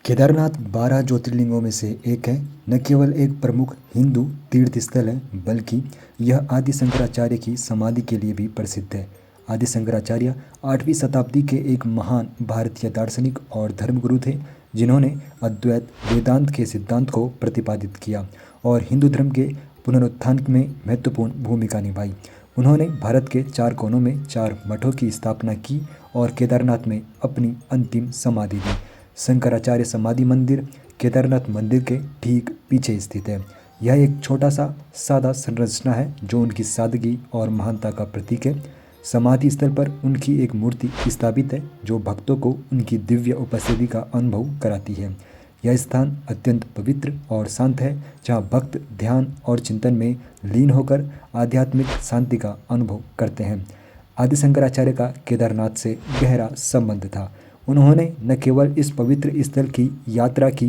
केदारनाथ 12 ज्योतिर्लिंगों में से एक है। न केवल एक प्रमुख हिंदू तीर्थ स्थल है, बल्कि यह आदि शंकराचार्य की समाधि के लिए भी प्रसिद्ध है। आदि शंकराचार्य 8वीं शताब्दी के एक महान भारतीय दार्शनिक और धर्मगुरु थे, जिन्होंने अद्वैत वेदांत के सिद्धांत को प्रतिपादित किया और हिंदू धर्म के पुनरुत्थान में महत्वपूर्ण भूमिका निभाई। उन्होंने भारत के 4 कोनों में 4 मठों की स्थापना की और केदारनाथ में अपनी अंतिम समाधि दी। शंकराचार्य समाधि मंदिर केदारनाथ मंदिर के ठीक पीछे स्थित है। यह एक छोटा सा सादा संरचना है, जो उनकी सादगी और महानता का प्रतीक है। समाधि स्थल पर उनकी एक मूर्ति स्थापित है, जो भक्तों को उनकी दिव्य उपस्थिति का अनुभव कराती है। यह स्थान अत्यंत पवित्र और शांत है, जहाँ भक्त ध्यान और चिंतन में लीन होकर आध्यात्मिक शांति का अनुभव करते हैं। आदि शंकराचार्य का केदारनाथ से गहरा संबंध था। उन्होंने न केवल इस पवित्र स्थल की यात्रा की,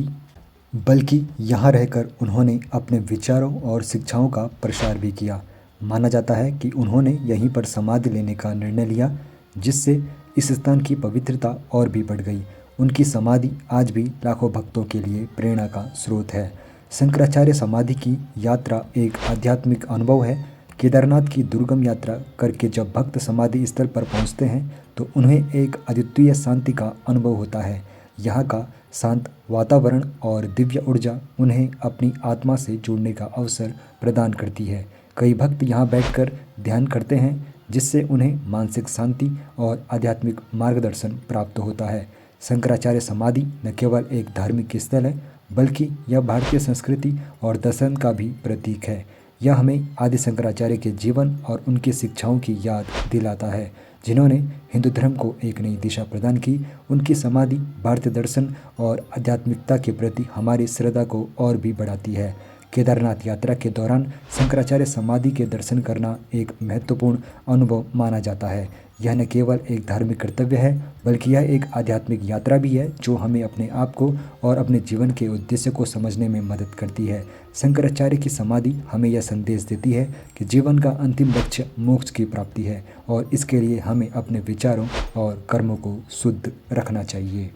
बल्कि यहाँ रहकर उन्होंने अपने विचारों और शिक्षाओं का प्रसार भी किया। माना जाता है कि उन्होंने यहीं पर समाधि लेने का निर्णय लिया, जिससे इस स्थान की पवित्रता और भी बढ़ गई। उनकी समाधि आज भी लाखों भक्तों के लिए प्रेरणा का स्रोत है। शंकराचार्य समाधि की यात्रा एक आध्यात्मिक अनुभव है। केदारनाथ की दुर्गम यात्रा करके जब भक्त समाधि स्थल पर पहुंचते हैं, तो उन्हें एक अद्वितीय शांति का अनुभव होता है। यहाँ का शांत वातावरण और दिव्य ऊर्जा उन्हें अपनी आत्मा से जुड़ने का अवसर प्रदान करती है। कई भक्त यहाँ बैठकर ध्यान करते हैं, जिससे उन्हें मानसिक शांति और आध्यात्मिक मार्गदर्शन प्राप्त होता है। शंकराचार्य समाधि न केवल एक धार्मिक स्थल है, बल्कि यह भारतीय संस्कृति और दर्शन का भी प्रतीक है। यह हमें आदि शंकराचार्य के जीवन और उनकी शिक्षाओं की याद दिलाता है, जिन्होंने हिंदू धर्म को एक नई दिशा प्रदान की। उनकी समाधि भारतीय दर्शन और आध्यात्मिकता के प्रति हमारी श्रद्धा को और भी बढ़ाती है। केदारनाथ यात्रा के दौरान शंकराचार्य समाधि के दर्शन करना एक महत्वपूर्ण अनुभव माना जाता है। यह न केवल एक धार्मिक कर्तव्य है, बल्कि यह एक आध्यात्मिक यात्रा भी है, जो हमें अपने आप को और अपने जीवन के उद्देश्य को समझने में मदद करती है। शंकराचार्य की समाधि हमें यह संदेश देती है कि जीवन का अंतिम लक्ष्य मोक्ष की प्राप्ति है, और इसके लिए हमें अपने विचारों और कर्मों को शुद्ध रखना चाहिए।